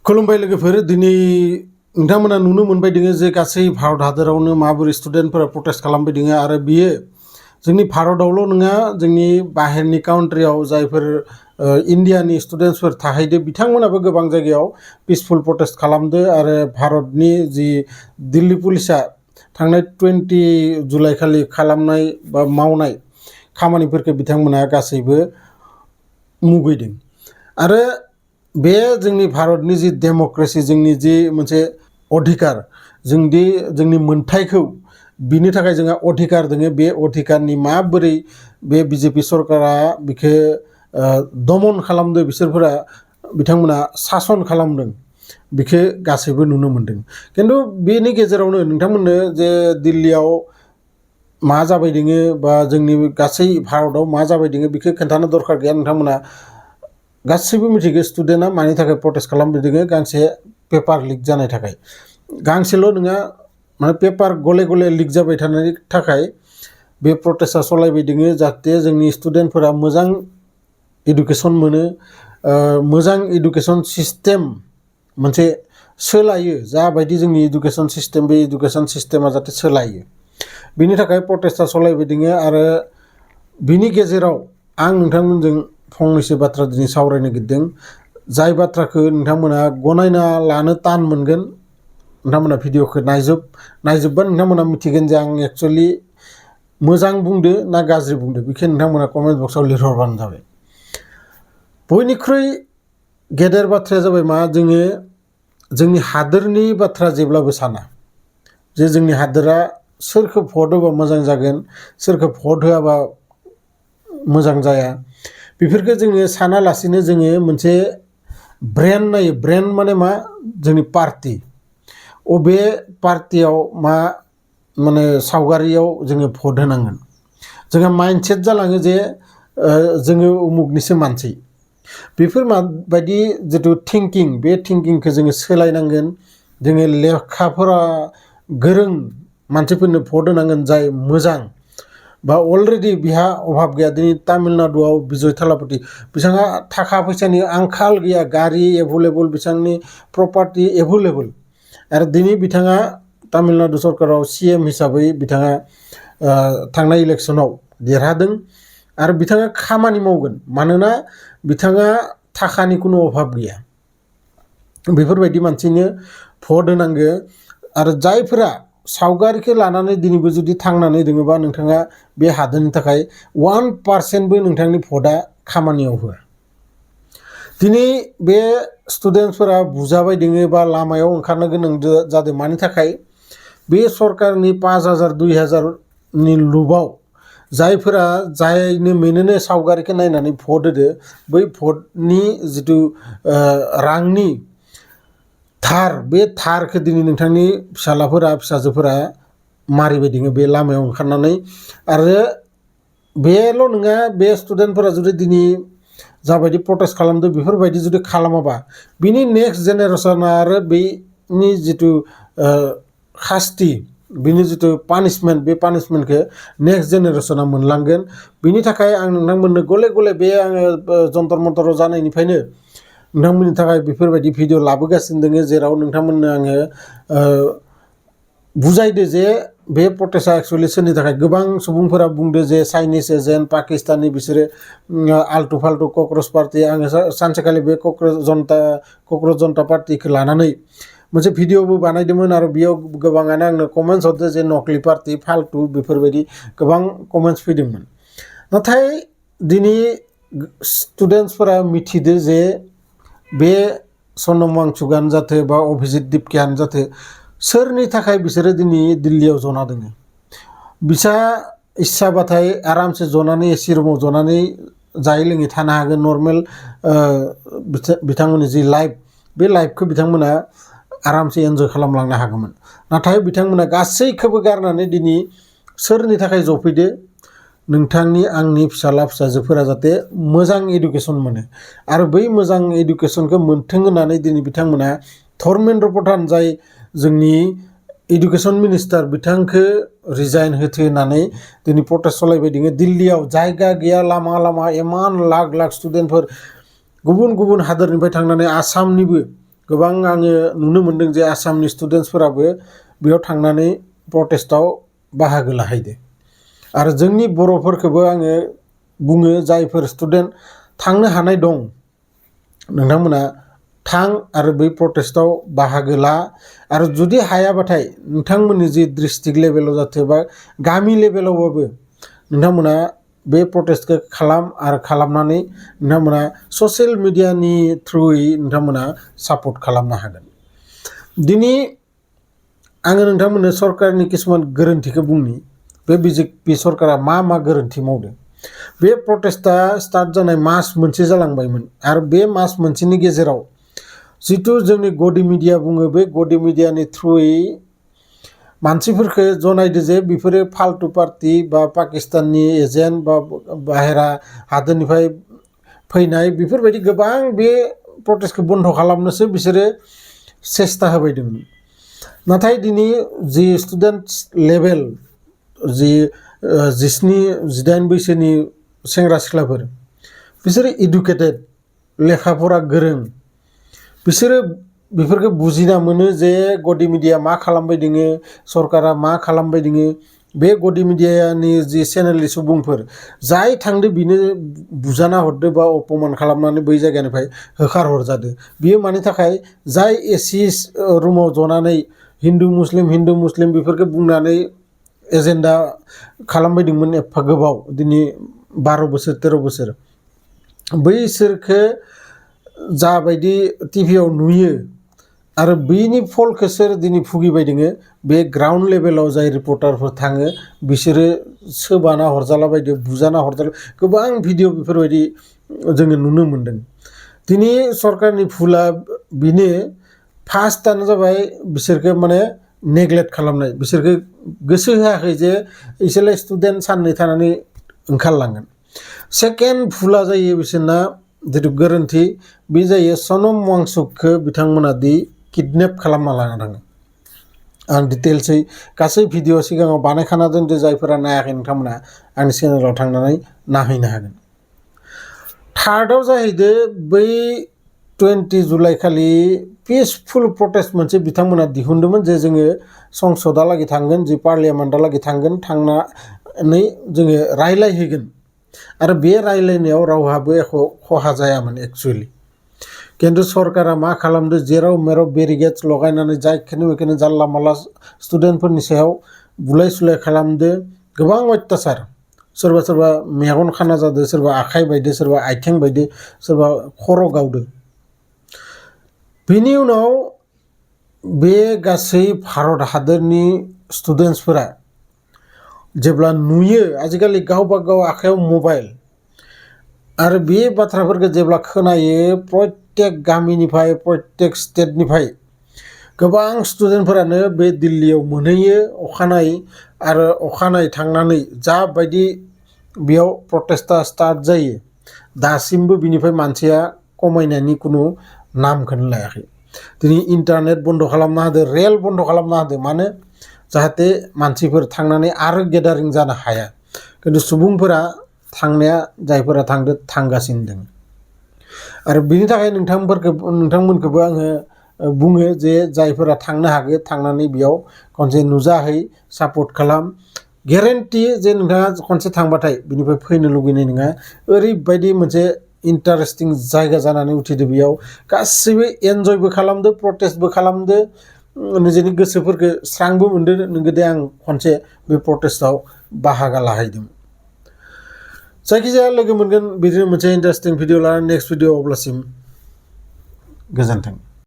खुलुमबाय लोगोफोर दिनै नोंथांमोना नुनो मोनबाय दोङो जे गासै भारत हादरावनो माबोरै स्टुडेन्टफोरा प्रटेस्ट खालामबाय दोङो आरो बियो जोंनि भारतआवल' नङा जोंनि बाहेरनि काउन्ट्रियाव जायफोर इन्डियानि स्टुडेन्टसफोर थाहैदो बिथांमोनाबो गोबां जायगायाव पिसफुल प्रटेस्ट खालामदो आरो भारतनि जि दिल्ली पुलिसा थांनाय 20 जुलाइ खालि खालामनाय बा मावनाय खामानिफोरखौ बिथांमोना गासैबो मुगैदों आरो बे जोंनि भारतनि जि डेम'क्रेसि जोंनि जि मोनसे अधिकार जोंदि जोंनि मोनथायखौ बिनि थाखाय जोंहा अधिकार दोङो बे अधिकारनि माबोरै बे बिजेपि सरकारा बिखौ दमन खालामदों बिसोरफोरा बिथांमोना सासन खालामदों बिखौ गासैबो नुनो मोनदों खिन्थु बेनि गेजेरावनो नोंथांमोननो जे दिल्लीयाव मा जाबाय दोङो बा जोंनि गासै भारतआव मा जाबाय दोङो बिखौ खोन्थानो दरकार गैया नोंथांमोना गासैबो मिथिगौ स्टुडेन्टआ मानि थाखाय प्रटेस्ट खालामबाय दोङो गांसे पेपार लिक जानाय थाखाय गांसेल' नङा माने पेपार गले गले लिक जाबाय थानायनि थाखाय बे प्रटेस्टआ सलायबाय दोङो जाहाथे जोंनि स्टुडेन्टफोरा मोजां इडुकेसन मोनो मोजां इडुकेसन सिस्टेम मोनसे सोलायो जाबायदि जोंनि इडुकेसन सिस्टेम बे इडुकेसन सिस्टेमा जाहाथे सोलायो बिनि थाखाय प्रटेस्टआ सलायबाय दोङो आरो बिनि गेजेराव आं नोंथांमोनजों फंनैसो बाथ्रा दिनै सावरायनो नागिरदों जाय बाथ्राखौ नोंथांमोना गनायना लानो तान मोनगोन नोंथांमोना भिडिअखौ नायजोबबा नोंथांमोना मिथिगोन जे आं एक्चुअलि मोजां बुंदो ना गाज्रि बुंदो बेखौ नोंथांमोना कमेन्ट बक्सआव लिरहरबानो जाबाय बयनिख्रुइ गेदेर बाथ्राया जाबाय मा जोङो जोंनि हादोरनि बाथ्रा जेब्लाबो साना जे जोंनि हादोरा सोरखौ भट होबा मोजां जागोन सोरखौ भट होआबा मोजां जाया बेफोरखौ जोङो सानालासिनो जोङो मोनसे ब्रेन्ड नायो ब्रेन्ड माने मा जोंनि पार्टी अबे पार्टीयाव मा माने सावगारियाव जोङो भट होनांगोन जोंहा माइन्डसेट जालाङो जे जोङो उमुगनिसो मानसि बेफोर माबायदि जिथु थिंकिं बे थिंकिंखौ जोङो सोलायनांगोन जोङो लेखाफोरा गोरों मानसिफोरनो भट होनांगोन जाय मोजां बा अलरेडि बिहा अभाब गैया दिनै तामिलनाडुआव बिजय थालापति बिथाङा थाखा फैसानि आंखाल गैया गारि एभेलेबल बिथांनि प्रपार्टि एभेलेबल आरो दिनै बिथाङा तामिलनाडु सरकाराव CM हिसाबै बिथाङा थांनाय इलेक्सनाव देरहादों आरो बिथाङा खामानि मावगोन मानोना बिथाङा थाखानि कुनु अभाब गैया बेफोरबायदि मानसिनो भट होनांगो आरो जायफोरा सावगारिखौ लानानै दिनैबो जुदि थांनानै दोङोबा नोंथाङा बे हादोरनि थाखाय 1% नोंथांनि भटआ खामानियाव होआ दिनै बे स्टुडेन्टसफोरा बुजाबाय दोङो बा लामायाव ओंखारनो गोनां जादों मानि थाखाय बे सरकारनि 5,000 2,000 नि लुबाव जायफोरा जायनो मेनोनो सावगारिखौ नायनानै भट होदो बै भटनि जिथु रांनि थार बे थारखौ दिनै नोंथांनि फिसालाफोरा फिसाजोफोरा मारिबाय दोङो बे लामायाव ओंखारनानै आरो बेल' नङा बे स्टुडेन्टफोरा जुदि दिनै जाबायदि प्रटेस्ट खालामदों बेफोरबायदि जुदि खालामाबा बिनि नेक्स्ट जेनेरेसना आरो बेनि जिथु शास्ति बिनि जिथु पानिशमेन्ट बे पानिशमेन्टखौ नेक्स्ट जेनेरेसना मोनलांगोन बिनि थाखाय आं नोंथांमोननो गले गले बे आङो जन्तर मन्तर जानायनिफ्रायनो नोंथांमोननि थाखाय बेफोरबायदि भिडिअ लाबोगासिनो दोङो जेराव नोंथांमोननो आङो बुजायदो जे बे प्रटेस्टआ एक्चुअलि सोरनि थाखाय गोबां सुबुंफोरा बुंदो जे चाइनिस एजेन्ट पाकिस्ताननि बिसोरो आल्टु फाल्टु कक्रच पार्टी आङो सानसेखालि बे कक्रच जनता पार्टीखौ लानानै मोनसे भिडिअबो बानायदोंमोन आरो बेयाव गोबाङानो आंनो कमेन्ट्स हरदो जे नकलि पार्टी फाल्टु बेफोरबायदि गोबां कमेन्ट्स फैदोंमोन नाथाय दिनै स्टुडेन्टसफोरा मिथिदो जे बे सनम वांचुकआनो जाथो बा अभिजित दिपकेयानो जाथो सोरनि थाखाय बिसोरो दिनै दिल्लीयाव जना दोङो बिसा इस्साबाथाय आरामसे जनानै एसि रुमाव जनानै जायै लोङै थानो हागोन नर्मेल बिथांमोननि जि लाइफ बे लाइफखौ बिथांमोना आरामसे एन्जय खालामलांनो हागौमोन नाथाय बिथांमोना गासैखौबो गारनानै दिनै सोरनि थाखाय जफैदो नोंथांनि आंनि फिसाला फिसाजोफोरा जाहाथे मोजां इडुकेसन मोनो आरो बै मोजां इडुकेसनखौ मोन्थों होननानै दिनै बिथांमोना धर्मेन्द्र प्रधान जाय जोंनि इडुकेसन मिनिस्टार बिथांखौ रिजाइन होथो होननानै दिनै प्रटेस्ट सलायबाय दोङो दिल्लीयाव जायगा गैया लामा लामा इमान लाख लाख स्टुडेन्टफोर गुबुन गुबुन हादोरनिफ्राय थांनानै आसामनिबो गोबां आङो नुनो मोनदों जे आसामनि स्टुडेन्टसफोराबो बेयाव थांनानै प्रटेस्टआव बाहागो लाहैदो आरो जोंनि बर'फोरखौबो आङो बुङो जायफोर स्टुडेन्ट थांनो हानाय दं नोंथांमोना थां आरो बै प्रटेस्टआव बाहागो ला आरो जुदि हायाबाथाय नोंथांमोननि जि डिस्ट्रिक्ट लेभेलाव जाथों बा गामि लेभेलावबाबो नोंथांमोना बे प्रटेस्टखौ खालाम आरो खालामनानै नोंथांमोना ससियेल मिडियानि थ्रुयै नोंथांमोना सापर्ट खालामनो हागोन दिनै आङो नोंथांमोननो सरकारनि किसुमान गोरोन्थिखौ बुंनि बे बिजेपि सरकारा मा गोरोन्थि मावदों बे प्रटेस्टआ स्टार्ट जानाय मास मोनसे जालांबायमोन आरो बे मास मोनसेनि गेजेराव जितु जोंनि गदि मिडिया बुङो बे गदि मिडियानि थ्रुयै मानसिफोरखौ जनायदो जे बेफोरो फाल्तु पार्टी बा पाकिस्ताननि एजेन्ट बा बाहेरा हादोरनिफ्राय फैनाय बेफोरबायदि गोबां बे प्रटेस्टखौ बन्द खालामनोसो बिसोरो सेस्था होबाय दंमोन नाथाय दिनै जि स्टुडेन्टस लेभेल जि 17-18 बैसोनि सेंग्रा सिख्लाफोर बिसोरो इडुकेटेड लेखा फरा गोरों बिसोरो बेफोरखौ बुजिना मोनो जे गदि मिडिया मा खालामबाय दोङो सरकारा मा खालामबाय दोङो बे गदि मिडियानि जि चेनेलनि सुबुंफोर जाय थांदो बिनो बुजाना हरदो बा अपमान खालामनानै बै जायगानिफ्राय होखार हरजादो बियो मानि थाखाय जाय एसि रुमाव जनानै हिन्दु मुस्लिम बेफोरखौ बुंनानै एजेन्डा खालामबाय दंमोन एफा गोबाव दिनै 12 बोसोर 13 बोसोर बैसोरखौ जाबायदि टिभियाव नुयो आरो बेनि फलखौ सोर दिनै भुगिबाय दोङो बे ग्राउन्ड लेभेलाव जाय रिपर्टारफोर थाङो बिसोरो सोबाना हरजाला बायदो बुजाना हरजाला गोबां भिडिअ बेफोरबायदि जोङो नुनो मोन्दों दिनै सरकारनि भुला बेनो फार्स्टआनो जाबाय बिसोरखौ माने नेग्लेक्ट खालामनाय बिसोरखौ गोसो होआखै जे इसोरलाय स्टुडेन्ट साननै थानानै ओंखारलांगोन सेकेन्ड भुला जायो बिसोरना जितु गोरोन्थि बे जायो सनम वांचुकखौ बिथांमोना दि किडनेप खालामना लाना थाङो आं डिटेल्सै गासै भिडिअ सिगाङाव बानायखाना दोनदो जायफोरा नायाखै नोंथांमोना आंनि चेनेलाव थांनानै नायहैनो हागोन थार्डआव जाहैदो बै 20 जुलाइ खालि पिसफुल प्रटेस्ट मोनसे बिथांमोना दिहुनदोंमोन जे जोङो संसदहालागै थांगोन जि पार्लियामेन्टहालागै थांगोन थांनानै जोङो रायलायहैगोन आरो बे रायलायनायाव रावहाबो एख' खहा जायामोन एक्चुअलि किन्तु सरकारा मा खालामदो जेराव मेराव बेरिगेट्स लगायनानै जायखौनो बेखौनो जानला मानला स्टुडेन्टफोरनि सायाव बुलाय सुलाय खालामदो गोबां अत्याचार सोरबा सोरबा मेगन खाना जादो सोरबा आखाइ बायदो सोरबा आथिं बायदो सोरबा खर' गावदो बेनि उनाव बे गासै भारत हादरनि स्टुडेन्टसफोरा जेब्ला नुयो आजिखालि गावबा गाव आखायाव मबाइल आरो बे बाथ्राफोरखौ जेब्ला खोनायो प्रत्येक गामिनिफ्राय प्रत्येक स्टेटनिफ्राय गोबां स्टुडेन्टफोरानो बे दिल्लीयाव मोनहैयो आरो अखानायै थांनानै जाबायदि बेयाव प्रटेस्टआ स्टार्ट जायो दासिमबो बिनिफ्राय मानसिया खमायनायनि कुनु नामखौनो लायाखै दिनै इन्टारनेट बन्द खालामना होदो रेल बन्द खालामना होदो मानो जाहाथे मानसिफोर थांनानै आरो गेदारिं जानो हाया किन्तु सुबुंफोरा थांनाया जायफोरा थांदो थांगासिनो दङ आरो बिनि थाखाय नोंथांमोनखौबो आङो बुङो जे जायफोरा थांनो हागो थांनानै बेयाव खनसे नुजाहै सापर्ट खालाम गेरेन्टि जे नोंथाङा खनसे थांबाथाय बिनिफ्राय फैनो लुगैनाय नङा ओरैबायदि मोनसे इन्टारेस्टिं जायगा जानानै उथिदो बेयाव गासैबो एन्जयबो खालामदो प्रटेस्टबो खालामदो निजेनि गोसोफोरखौ स्रांबो मोनदो नोंगो दे आं खनसे बे प्रटेस्टआव बाहागो लाहैदों जायखिजाया लोगो मोनगोन बिदिनो मोनसे इन्टारेस्टिं भिडिअ लानानै नेक्स्ट भिडिअ अब्लासिम गोजोन्थों।